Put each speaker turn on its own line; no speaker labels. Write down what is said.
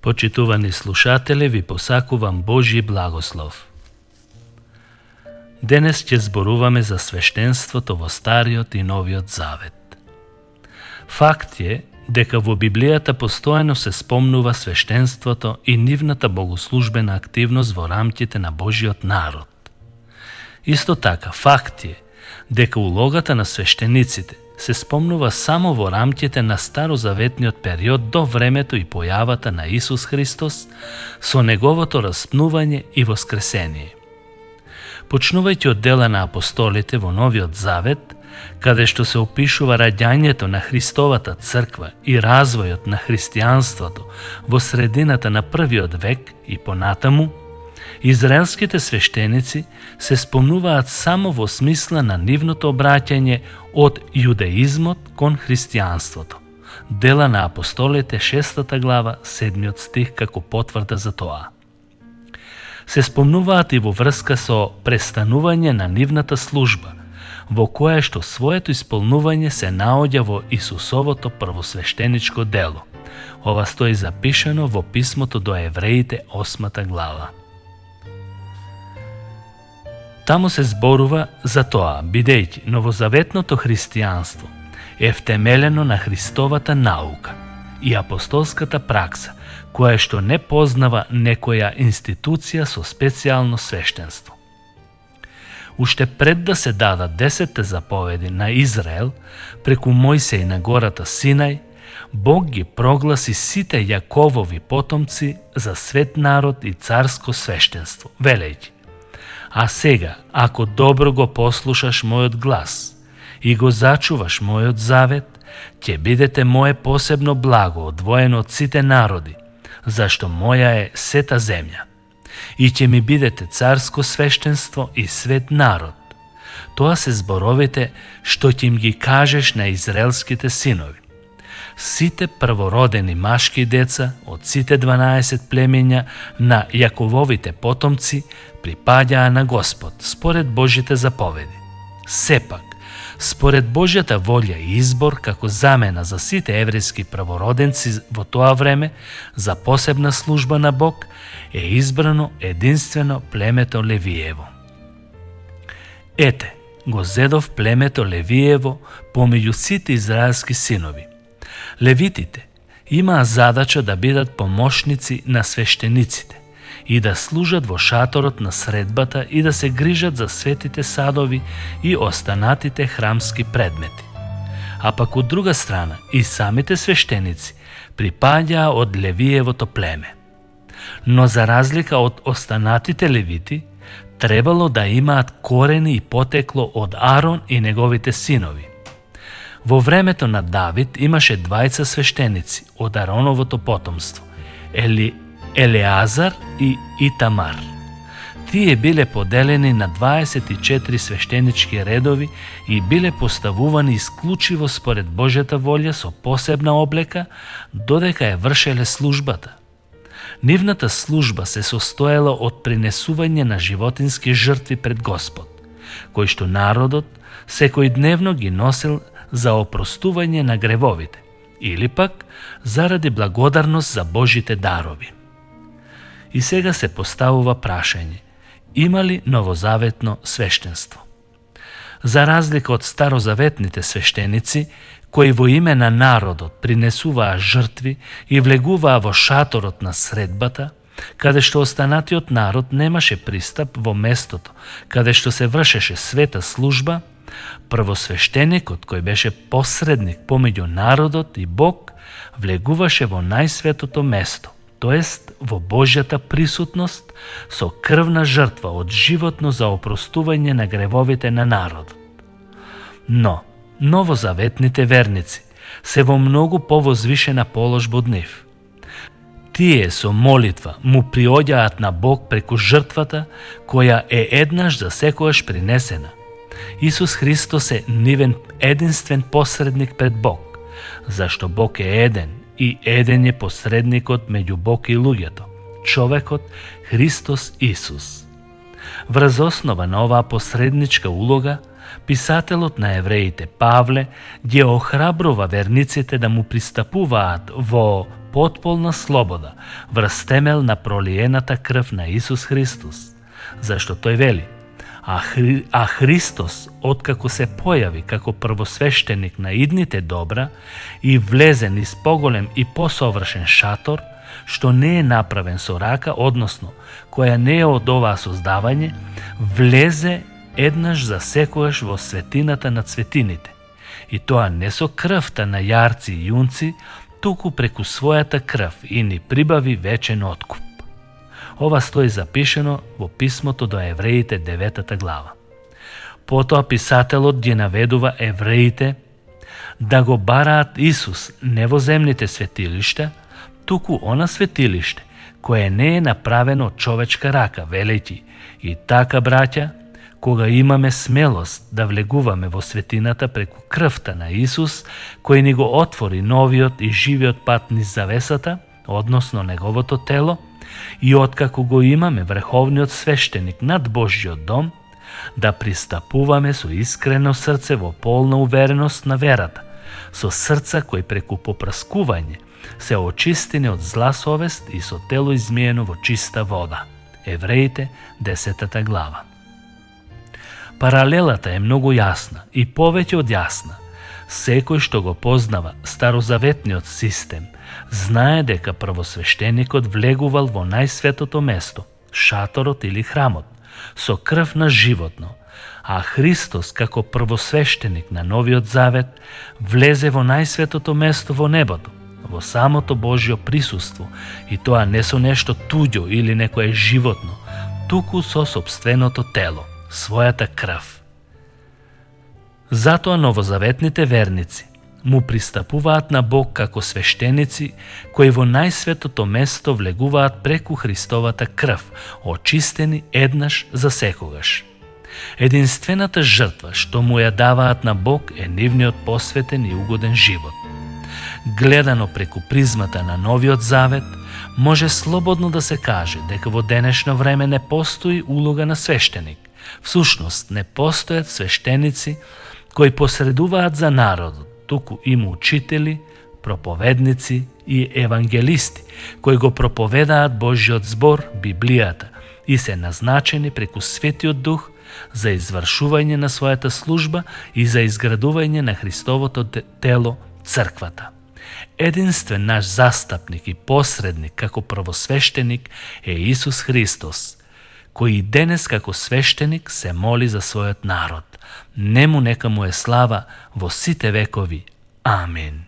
Почитувани слушатели, ви посакувам Божји благослов. Денес ќе зборуваме за свештенството во Стариот и Новиот Завет. Факт е дека во Библијата постојано се спомнува свештенството и нивната богослужбена активност во рамките на Божјиот народ. Исто така, факт е дека улогата на свештениците се спомнува само во рамките на старозаветниот период до времето и појавата на Исус Христос со неговото распнување и воскресение. Почнувајќи од дела на апостолите во Новиот Завет, каде што се опишува раѓањето на Христовата црква и развојот на христијанството во средината на првиот век и понатаму, израелските свештеници се спомнуваат само во смисла на нивното обраќање од јудеизмот кон христијанството. Дела на апостолите 6 глава 7 стих како потврда за тоа. Се спомнуваат и во врска со престанување на нивната служба, во која што своето исполнување се наоѓа во Исусовото првосвештеничко дело. Ова стои запишано во писмото до Евреите 8 глава. Таму се зборува за тоа, бидејќи новозаветното христијанство е втемелено на Христовата наука и апостолската пракса, која што не познава некоја институција со специјално свештенство. Уште пред да се дадат 10 заповеди на Израел преку Мојсеј на гората Синај, Бог ги прогласи сите Јаковови потомци за свет народ и царско свештенство, велејќи: а сега, ако добро го послушаш мојот глас и го зачуваш мојот завет, ќе бидете мое посебно благо, одвоено од сите народи, зашто моја е сета земја. И ќе ми бидете царско свештенство и свет народ. Тоа се зборовите што ќе им ги кажеш на израелските синови. Сите првородени машки деца од сите 12 племења на Јакововите потомци припаѓаа на Господ според Божите заповеди. Сепак, според Божјата волја и избор како замена за сите еврејски првороденци во тоа време за посебна служба на Бог е избрано единствено племето Левиево. Ете, го зедов племето Левиево помеѓу сите израелски синови. Левитите имаа задача да бидат помошници на свештениците и да служат во шаторот на средбата и да се грижат за светите садови и останатите храмски предмети. А пак од друга страна и самите свештеници припаѓаа од Левиевото племе. Но за разлика од останатите левити, требало да имаат корени и потекло од Арон и неговите синови. Во времето на Давид имаше двајца свештеници од Ароновото потомство, Елеазар и Итамар. Тие биле поделени на 24 свештенички редови и биле поставувани исклучиво според Божјата волја со посебна облека, додека ја вршеле службата. Нивната служба се состоела од принесување на животински жртви пред Господ, кои што народот секојдневно ги носил за опростување на гревовите, или пак заради благодарност за Божите дарови. И сега се поставува прашање: има ли новозаветно свештенство? За разлика од старозаветните свештеници, кои во име на народот принесуваа жртви и влегуваа во шаторот на средбата, каде што останатиот народ немаше пристап во местото каде што се вршеше света служба, првосвештеникот кој беше посредник помеѓу народот и Бог влегуваше во најсветото место, тоест во Божјата присутност со крвна жртва од животно за опростување на гревовите на народот. Но новозаветните верници се во многу повозвишена положба од нив. Тие со молитва му приоѓаат на Бог преку жртвата која е еднаш за секојаш принесена. Исус Христос е нивен единствен посредник пред Бог, зашто Бог е еден и еден е посредникот меѓу Бог и луѓето, човекот Христос Исус. Врз основа на оваа посредничка улога, писателот на Евреите Павле ги охрабрува верниците да му пристапуваат во потполна слобода врз темел на пролиената крв на Исус Христос. Зашто тој вели: А Христос, откако се појави како првосвещеник на идните добра и влезе низ поголем и посовршен шатор, што не е направен со рака, односно, која не е од оваа создавање, влезе еднаш за секогаш во светината на светините. И тоа не со крвта на јарци и јунци, туку преку својата крв и ни прибави вечен откуп. Ова стои запишено во писмото до Евреите 9 глава. Потоа писателот ги наведува евреите да го бараат Исус не во земните светилишта, туку она светилиште кое не е направено од човечка рака, велејќи: и така, браќа, кога имаме смелост да влегуваме во светината преку крвта на Исус, кој ни го отвори новиот и живиот пат низ завесата, односно неговото тело, и откако го имаме врховниот свештеник над Божјиот дом, да пристапуваме со искрено срце во полна увереност на верата, со срца кои преку попраскување се очистени од зла совест и со тело измиено во чиста вода. Евреите 10 глава. Паралелата е многу јасна и повеќе од јасна. Секој што го познава старозаветниот систем знае дека првосвещеникот влегувал во најсветото место, шаторот или храмот, со крв на животно, а Христос како првосвещеник на Новиот Завет влезе во најсветото место во небото, во самото Божјо присуство, и тоа не со нешто туѓо или некое животно, туку со собственото тело, својата крв. Затоа новозаветните верници му пристапуваат на Бог како свештеници кои во најсветото место влегуваат преку Христовата крв, очистени еднаш за секогаш. Единствената жртва што му ја даваат на Бог е нивниот посветен и угоден живот. Гледано преку призмата на Новиот Завет, може слободно да се каже дека во денешно време не постои улога на свештеник. Всушност не постојат свештеници кои посредуваат за народот, туку има учители, проповедници и евангелисти кои го проповедаат Божјиот збор, Библијата, и се назначени преку Светиот Дух за извршување на својата служба и за изградување на Христовото тело, црквата. Единствен наш застапник и посредник како првосвещеник е Исус Христос, кој и денес како свештеник се моли за својот народ. Нему нека му е слава во сите векови. Амин.